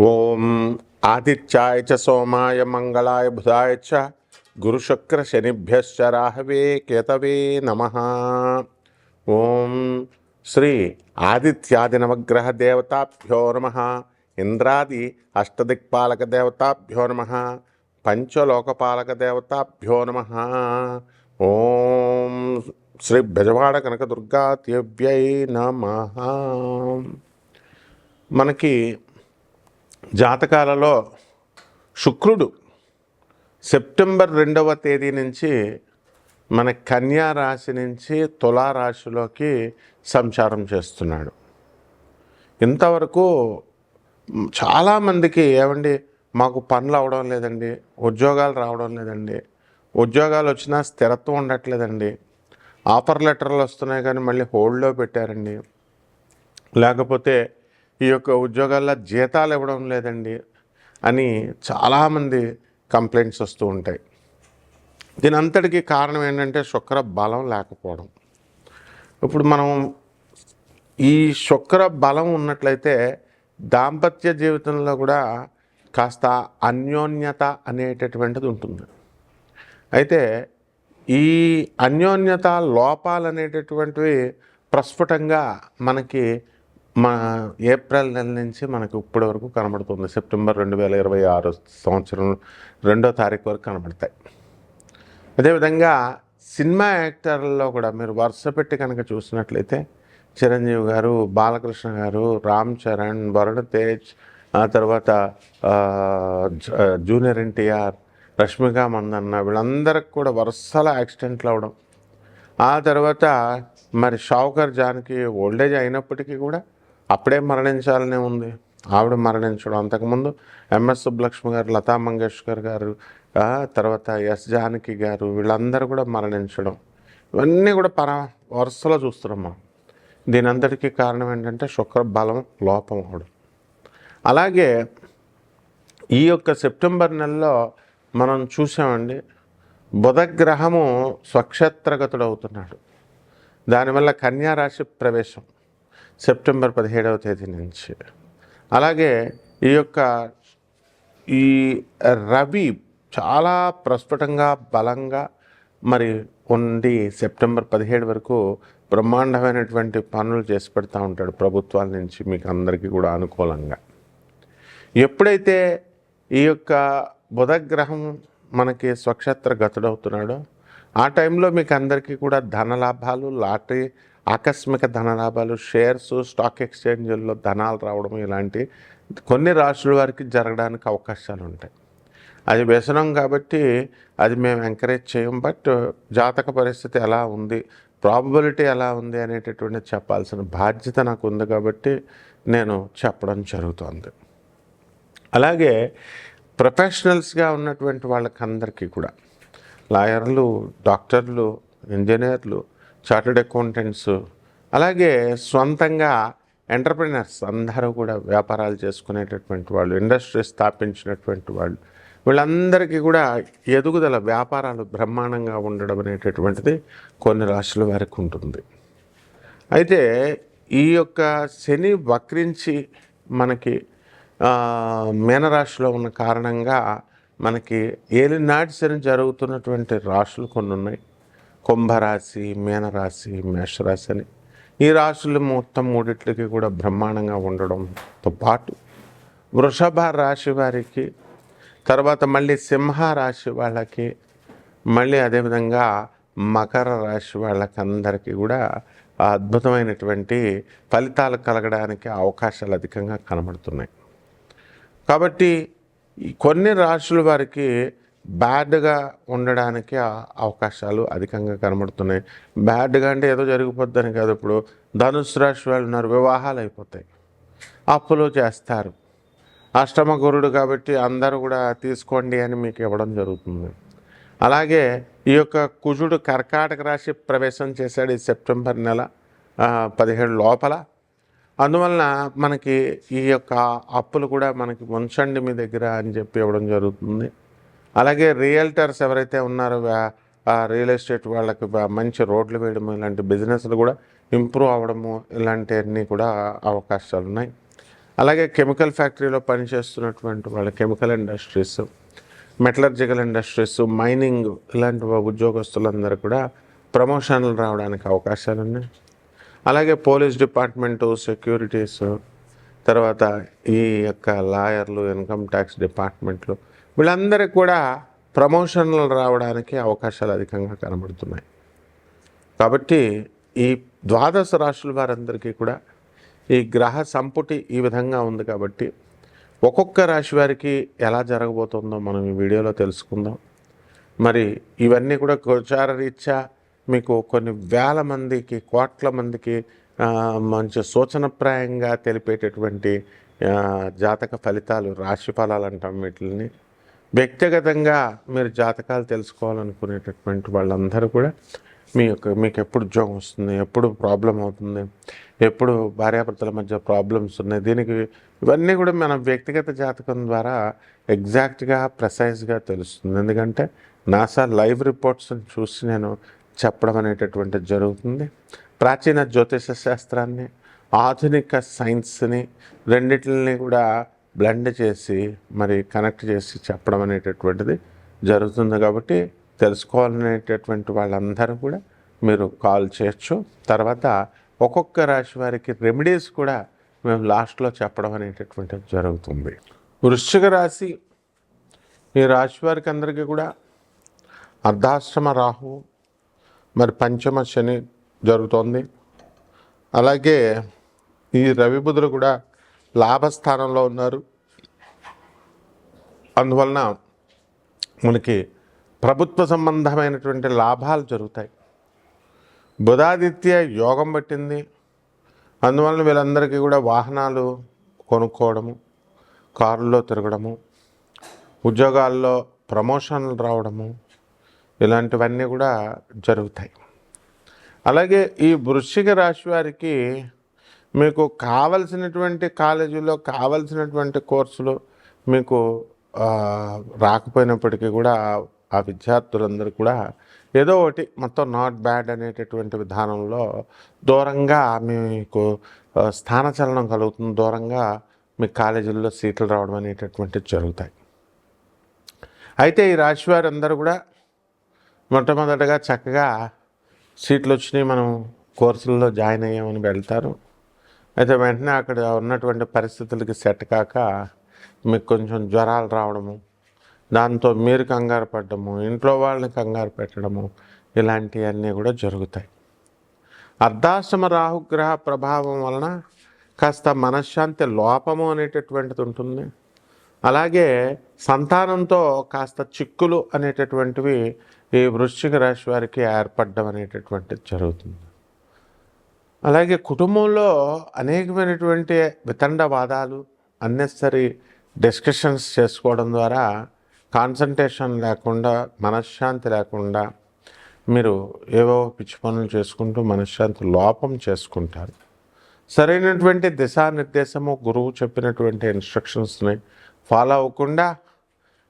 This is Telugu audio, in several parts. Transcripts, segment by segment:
ఓం ఆదిత్యాయ చ సోమాయ మంగళాయ బుధాయ చ గురుశుక్ర శనిభ్యశ్చ రాహవే కేతవే నమః. ఓం శ్రీ ఆదిత్యాది నవగ్రహ దేవతాభ్యో నమః. ఇంద్రాది అష్టదిక్పాలక దేవతాభ్యో నమః. పంచలోకపాలక దేవతాభ్యో నమః. ఓం శ్రీ బెజవాడ కనకదుర్గాదేవ్యై నమః. మనకి జాతకాలలో శుక్రుడు సెప్టెంబర్ 2వ తేదీ నుంచి మన కన్యా రాశి నుంచి తులారాశిలోకి సంచారం చేస్తున్నాడు. ఇంతవరకు చాలామందికి ఏమండి మాకు పనులు అవడం లేదండి, ఉద్యోగాలు రావడం లేదండి, ఉద్యోగాలు వచ్చినా స్థిరత్వం ఉండట్లేదండి, ఆఫర్ లెటర్లు వస్తున్నాయి కానీ మళ్ళీ హోల్డ్లో పెట్టారండి, లేకపోతే ఈ యొక్క ఉద్యోగాల్లో జీతాలు ఇవ్వడం లేదండి అని చాలామంది కంప్లైంట్స్ వస్తూ ఉంటాయి. దీని అంతటికీ కారణం ఏంటంటే శుక్ర బలం లేకపోవడం. ఇప్పుడు మనం ఈ శుక్ర బలం ఉన్నట్లయితే దాంపత్య జీవితంలో కూడా కాస్త అన్యోన్యత అనేటటువంటిది ఉంటుంది. అయితే ఈ అన్యోన్యత లోపాలు అనేటటువంటివి ప్రస్ఫుటంగా మనకి ఏప్రిల్ నెల నుంచి మనకు ఇప్పటి వరకు కనబడుతుంది. సెప్టెంబర్ 2026 సంవత్సరం 2వ తారీఖు వరకు కనబడతాయి. అదేవిధంగా సినిమా యాక్టర్లలో కూడా మీరు వరుస పెట్టి కనుక చూసినట్లయితే చిరంజీవి గారు, బాలకృష్ణ గారు, రామ్ చరణ్, వరుణ్ తేజ్, ఆ తర్వాత జూనియర్ ఎన్టీఆర్, రష్మిక మందన్న, వీళ్ళందరికి కూడా వరుసల యాక్సిడెంట్లు అవడం, ఆ తర్వాత మరి షావుకర్ జానకి ఓల్డేజ్ అయినప్పటికీ కూడా అప్పుడే మరణించాలనే ఉంది, ఆవిడ మరణించడం. అంతకుముందు ఎంఎస్ సుబ్బలక్ష్మి గారు, లతా మంగేష్కర్ గారు, తర్వాత ఎస్ జానకి గారు, వీళ్ళందరూ కూడా మరణించడం, ఇవన్నీ కూడా వరుసలో చూస్తున్నాం మనం. దీని అంతటికీ కారణం ఏంటంటే శుక్ర బలం లోపం అవడం. అలాగే ఈ యొక్క సెప్టెంబర్ నెలలో మనం చూసామండి, బుధగ్రహము స్వక్షేత్రగతుడు అవుతున్నాడు. దానివల్ల కన్యా రాశి ప్రవేశం సెప్టెంబర్ 17వ తేదీ నుంచి. అలాగే ఈ రవి చాలా ప్రస్ఫుటంగా బలంగా మరి ఉండి సెప్టెంబర్ 17 వరకు బ్రహ్మాండమైనటువంటి పనులు చేసి పెడతా ఉంటాడు ప్రభుత్వాల నుంచి మీకు అందరికీ కూడా అనుకూలంగా. ఎప్పుడైతే ఈ యొక్క బుధగ్రహం మనకి స్వక్షేత్ర గతుడవుతున్నాడో ఆ టైంలో మీకు అందరికీ కూడా ధనలాభాలు, లాటరీ, ఆకస్మిక ధనలాభాలు, షేర్స్, స్టాక్ ఎక్స్చేంజ్ల్లో ధనాలు రావడం, ఇలాంటి కొన్ని రాశుల వారికి జరగడానికి అవకాశాలు ఉంటాయి. అది వ్యసనం కాబట్టి అది మేము ఎంకరేజ్ చేయం. బట్ జాతక పరిస్థితి ఎలా ఉంది, ప్రాబబిలిటీ ఎలా ఉంది అనేటటువంటి చెప్పాల్సిన బాధ్యత నాకు ఉంది కాబట్టి నేను చెప్పడం జరుగుతుంది. అలాగే ప్రొఫెషనల్స్గా ఉన్నటువంటి వాళ్ళకందరికీ కూడా లాయర్లు, డాక్టర్లు, ఇంజనీర్లు, చార్టెడ్ అకౌంటెంట్స్, అలాగే సొంతంగా ఎంటర్ప్రినర్స్ అందరూ కూడా వ్యాపారాలు చేసుకునేటటువంటి వాళ్ళు, ఇండస్ట్రీ స్థాపించినటువంటి వాళ్ళు, వీళ్ళందరికీ కూడా ఎదుగుదల, వ్యాపారాలు బ్రహ్మాండంగా ఉండడం అనేటటువంటిది కొన్ని రాశుల వారికి ఉంటుంది. అయితే ఈ యొక్క శని వక్రించి మనకి మీనరాశిలో ఉన్న కారణంగా మనకి ఏలినాటి శని జరుగుతున్నటువంటి రాశులు కొన్ని ఉన్నాయి. కుంభరాశి, మీనరాశి, మేషరాశి అని ఈ రాశులు మొత్తం మూడిట్లకి కూడా బ్రహ్మాండంగా ఉండడంతో పాటు వృషభ రాశి వారికి, తర్వాత మళ్ళీ సింహ రాశి వాళ్ళకి, మళ్ళీ అదేవిధంగా మకర రాశి వాళ్ళకందరికీ కూడా అద్భుతమైనటువంటి ఫలితాలు కలగడానికి అవకాశాలు అధికంగా కనబడుతున్నాయి. కాబట్టి కొన్ని రాశుల వారికి బ్యాడ్గా ఉండడానికి అవకాశాలు అధికంగా కనబడుతున్నాయి. బ్యాడ్గా అంటే ఏదో జరిగిపోద్దని కాదు. ఇప్పుడు ధనుసు రాశి వాళ్ళు ఉన్నారు, వివాహాలు అయిపోతాయి, అప్పులు చేస్తారు, అష్టమ గురుడు కాబట్టి అందరూ కూడా తీసుకోండి అని మీకు ఇవ్వడం జరుగుతుంది. అలాగే ఈ యొక్క కుజుడు కర్కాటక రాశి ప్రవేశం చేశాడు ఈ సెప్టెంబర్ నెల 17 లోపల. అందువలన మనకి ఈ యొక్క అప్పులు కూడా మనకి ఉంచండి మీ దగ్గర అని చెప్పి ఇవ్వడం జరుగుతుంది. అలాగే రియల్టర్స్ ఎవరైతే ఉన్నారో రియల్ ఎస్టేట్ వాళ్ళకి మంచి రోడ్లు వేయడము, ఇలాంటి బిజినెస్లు కూడా ఇంప్రూవ్ అవ్వడము, ఇలాంటివన్నీ కూడా అవకాశాలు ఉన్నాయి. అలాగే కెమికల్ ఫ్యాక్టరీలో పనిచేస్తున్నటువంటి వాళ్ళ chemical industries, metallurgical industries, mining ఇలాంటి ఉద్యోగస్తులందరూ కూడా ప్రమోషన్లు రావడానికి అవకాశాలు ఉన్నాయి. అలాగే పోలీస్ డిపార్ట్మెంటు, సెక్యూరిటీస్, తర్వాత ఈ యొక్క లాయర్లు, ఇన్కమ్ ట్యాక్స్ డిపార్ట్మెంట్లు వీళ్ళందరికీ కూడా ప్రమోషన్లు రావడానికి అవకాశాలు అధికంగా కనబడుతున్నాయి. కాబట్టి ఈ ద్వాదశ రాశుల వారందరికీ కూడా ఈ గ్రహ సంపుటి ఈ విధంగా ఉంది. కాబట్టి ఒక్కొక్క రాశి వారికి ఎలా జరగబోతుందో మనం ఈ వీడియోలో తెలుసుకుందాం. మరి ఇవన్నీ కూడా గోచార రీత్యా మీకు కొన్ని వేల మందికి, కోట్ల మందికి మంచి సూచనప్రాయంగా తెలిపేటటువంటి జాతక ఫలితాలు, రాశి ఫలాలు అంటాం వీటిని. వ్యక్తిగతంగా మీరు జాతకాలు తెలుసుకోవాలనుకునేటటువంటి వాళ్ళందరూ కూడా మీకు ఎప్పుడు ఉద్యోగం వస్తుంది, ఎప్పుడు ప్రాబ్లం అవుతుంది, ఎప్పుడు భార్యాభర్తల మధ్య ప్రాబ్లమ్స్ ఉన్నాయి, దీనికి ఇవన్నీ కూడా మన వ్యక్తిగత జాతకం ద్వారా ఎగ్జాక్ట్గా ప్రెసైజ్గా తెలుస్తుంది. ఎందుకంటే నాసా లైవ్ రిపోర్ట్స్ని చూసి నేను చెప్పడం అనేటటువంటిది జరుగుతుంది. ప్రాచీన జ్యోతిష శాస్త్రాన్ని, ఆధునిక సైన్స్ని రెండింటిని కూడా బ్లెండ్ చేసి మరి కనెక్ట్ చేసి చెప్పడం అనేటటువంటిది జరుగుతుంది. కాబట్టి తెలుసుకోవాలనేటటువంటి వాళ్ళందరూ కూడా మీరు కాల్ చేయొచ్చు. తర్వాత ఒక్కొక్క రాశి వారికి రెమెడీస్ కూడా మేము లాస్ట్లో చెప్పడం అనేటటువంటిది జరుగుతుంది. వృశ్చిక రాశి, ఈ రాశి వారికి అందరికీ కూడా అర్ధాశ్రమ రాహు మరి పంచమ శని జరుగుతోంది. అలాగే ఈ రవి బుధులు కూడా లాభస్థానంలో ఉన్నారు. అందువలన మనకి ప్రభుత్వ సంబంధమైనటువంటి లాభాలు జరుగుతాయి. బుధాదిత్య యోగం పట్టింది. అందువలన వీళ్ళందరికీ కూడా వాహనాలు కొనుక్కోవడము, కారుల్లో తిరగడము, ఉద్యోగాల్లో ప్రమోషన్లు రావడము ఇలాంటివన్నీ కూడా జరుగుతాయి. అలాగే ఈ వృశ్చిక రాశి వారికి మీకు కావలసినటువంటి కాలేజీలో కావలసినటువంటి కోర్సులు మీకు రాకపోయినప్పటికీ కూడా ఆ విద్యార్థులందరూ కూడా ఏదో ఒకటి మొత్తం నాట్ బ్యాడ్ అనేటటువంటి విధానంలో దూరంగా మీకు స్థానచలనం కలుగుతుంది. దూరంగా మీ కాలేజీల్లో సీట్లు రావడం అనేటటువంటివి జరుగుతాయి. అయితే ఈ రాశి వారందరూ కూడా మొట్టమొదటగా చక్కగా సీట్లు వచ్చినాయి, మనం కోర్సుల్లో జాయిన్ అయ్యామని వెళ్తారు. అయితే వెంటనే అక్కడ ఉన్నటువంటి పరిస్థితులకి సెట్ కాక మీకు కొంచెం జ్వరాలు రావడము, దాంతో మీరు కంగారు పడ్డము, ఇంట్లో వాళ్ళని కంగారు పెట్టడము ఇలాంటివన్నీ కూడా జరుగుతాయి. అర్ధాశ్రమ రాహుగ్రహ ప్రభావం వలన కాస్త మనశ్శాంతి లోపము అనేటటువంటిది ఉంటుంది. అలాగే సంతానంతో కాస్త చిక్కులు అనేటటువంటివి ఈ వృశ్చిక రాశి వారికి ఏర్పడడం అనేటటువంటిది జరుగుతుంది. అలాగే కుటుంబంలో అనేకమైనటువంటి వితండవాదాలు, అన్నెసరీ డిస్కషన్స్ చేసుకోవడం ద్వారా కాన్సన్ట్రేషన్ లేకుండా, మనశ్శాంతి లేకుండా మీరు ఏవో పిచ్చి పనులు చేసుకుంటూ మనశ్శాంతి లోపం చేసుకుంటారు. సరైనటువంటి దిశానిర్దేశము, గురువు చెప్పినటువంటి ఇన్స్ట్రక్షన్స్ని ఫాలో అవ్వకుండా,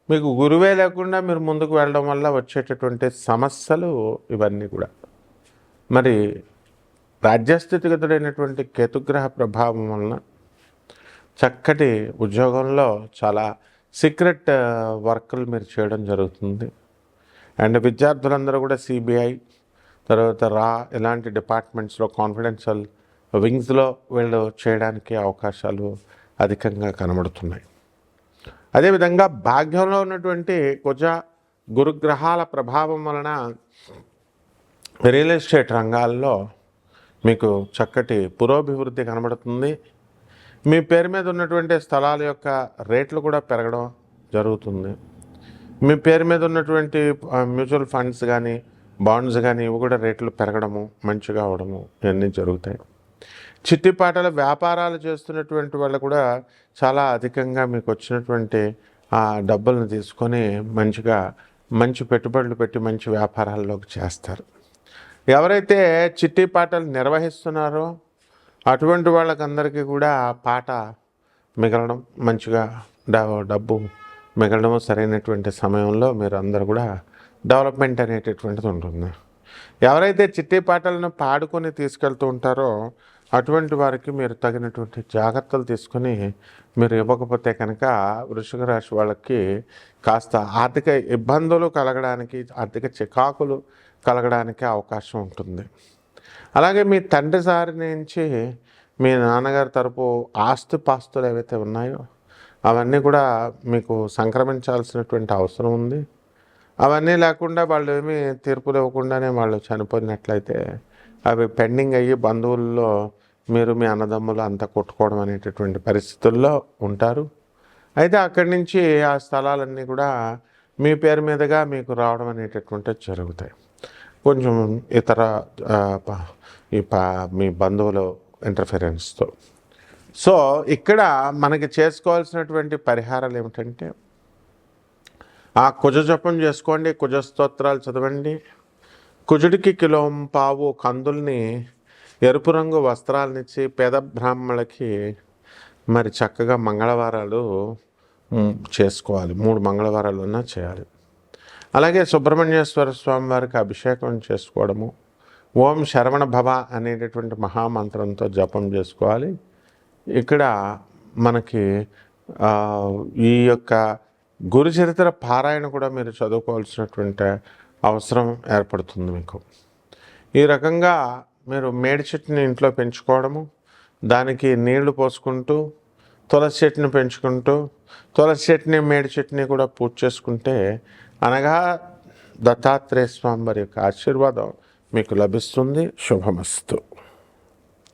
మీకు గురువే లేకుండా మీరు ముందుకు వెళ్ళడం వల్ల వచ్చేటటువంటి సమస్యలు ఇవన్నీ కూడా. మరి రాజ్యస్థితిగతుడైనటువంటి కేతుగ్రహ ప్రభావం వలన చక్కటి ఉద్యోగంలో చాలా సీక్రెట్ వర్కులు మీరు చేయడం జరుగుతుంది. అండ్ విద్యార్థులందరూ కూడా సిబిఐ, తర్వాత ఇలాంటి డిపార్ట్మెంట్స్లో కాన్ఫిడెన్షియల్ వింగ్స్లో వీళ్ళు చేయడానికి అవకాశాలు అధికంగా కనబడుతున్నాయి. అదేవిధంగా భాగ్యంలో ఉన్నటువంటి కుజ గురుగ్రహాల ప్రభావం వలన రియల్ ఎస్టేట్ రంగాల్లో మీకు చక్కటి పురోభివృద్ధి కనబడుతుంది. మీ పేరు మీద ఉన్నటువంటి స్థలాల యొక్క రేట్లు కూడా పెరగడం జరుగుతుంది. మీ పేరు మీద ఉన్నటువంటి మ్యూచువల్ ఫండ్స్ కానీ, బాండ్స్ కానీ ఇవి కూడా రేట్లు పెరగడము, మంచిగా అవడము ఇవన్నీ జరుగుతాయి. చిట్టిపాటల వ్యాపారాలు చేస్తున్నటువంటి వాళ్ళు కూడా చాలా అధికంగా మీకు వచ్చినటువంటి ఆ డబ్బులను తీసుకొని మంచి పెట్టుబడులు పెట్టి మంచి వ్యాపారాల్లోకి చేస్తారు. ఎవరైతే చిట్టిపాటలు నిర్వహిస్తున్నారో అటువంటి వాళ్ళకందరికీ కూడా పాట మిగలడం, మంచిగా డబ్బు మిగలడం, సరైనటువంటి సమయంలో మీరు అందరూ కూడా డెవలప్మెంట్ అనేటటువంటిది ఉంటుంది. ఎవరైతే చిట్టి పాటలను పాడుకొని తీసుకెళ్తూ ఉంటారో అటువంటి వారికి మీరు తగినటువంటి జాగ్రత్తలు తీసుకొని మీరు ఇవ్వకపోతే కనుక వృశ్చిక రాశి వాళ్ళకి కాస్త ఆర్థిక ఇబ్బందులు కలగడానికి, ఆర్థిక చికాకులు కలగడానికి అవకాశం ఉంటుంది. అలాగే మీ తండ్రి సారి నుంచి మీ నాన్నగారి తరపు ఆస్తిపాస్తులు ఏవైతే ఉన్నాయో అవన్నీ కూడా మీకు సంక్రమించాల్సినటువంటి అవసరం ఉంది. అవన్నీ లేకుండా వాళ్ళు ఏమీ తీర్పులు ఇవ్వకుండానే వాళ్ళు చనిపోయినట్లయితే అవి పెండింగ్ అయ్యి బంధువుల్లో మీరు మీ అన్నదమ్ములు అంతా కొట్టుకోవడం అనేటటువంటి పరిస్థితుల్లో ఉంటారు. అయితే అక్కడి నుంచి ఆ స్థలాలన్నీ కూడా మీ పేరు మీదుగా మీకు రావడం అనేటటువంటివి జరుగుతాయి. కొంచెం ఇతర మీ బంధువుల ఇంటర్ఫిరెన్స్తో. సో ఇక్కడ మనకి చేసుకోవాల్సినటువంటి పరిహారాలు ఏమిటంటే, ఆ కుజ జపం చేసుకోండి, కుజ స్తోత్రాలు చదవండి. కుజుడికి కిలోంపావు కందుల్ని ఎరుపు రంగు వస్త్రాలనిచ్చి పేద బ్రాహ్మణులకి మరి చక్కగా మంగళవారాలు చేసుకోవాలి. 3 మంగళవారాలన్నా చేయాలి. అలాగే సుబ్రహ్మణ్యేశ్వర స్వామి వారికి అభిషేకం చేసుకోవడము, ఓం శరవణ భవ అనేటటువంటి మహామంత్రంతో జపం చేసుకోవాలి. ఇక్కడ మనకి ఈ యొక్క గురు చరిత్ర పారాయణ కూడా మీరు చదువుకోవాల్సినటువంటి అవసరం ఏర్పడుతుంది మీకు. ఈ రకంగా మీరు మేడి చెట్టుని ఇంట్లో పెంచుకోవడము, దానికి నీళ్లు పోసుకుంటూ, తులసి చెట్టుని పెంచుకుంటూ, తులసి చెట్టుని మేడి చెట్టుని కూడా పూజ చేసుకుంటే అనగా దత్తాత్రేయ స్వామి వారి యొక్క ఆశీర్వాదం మీకు లభిస్తుంది. శుభమస్తు.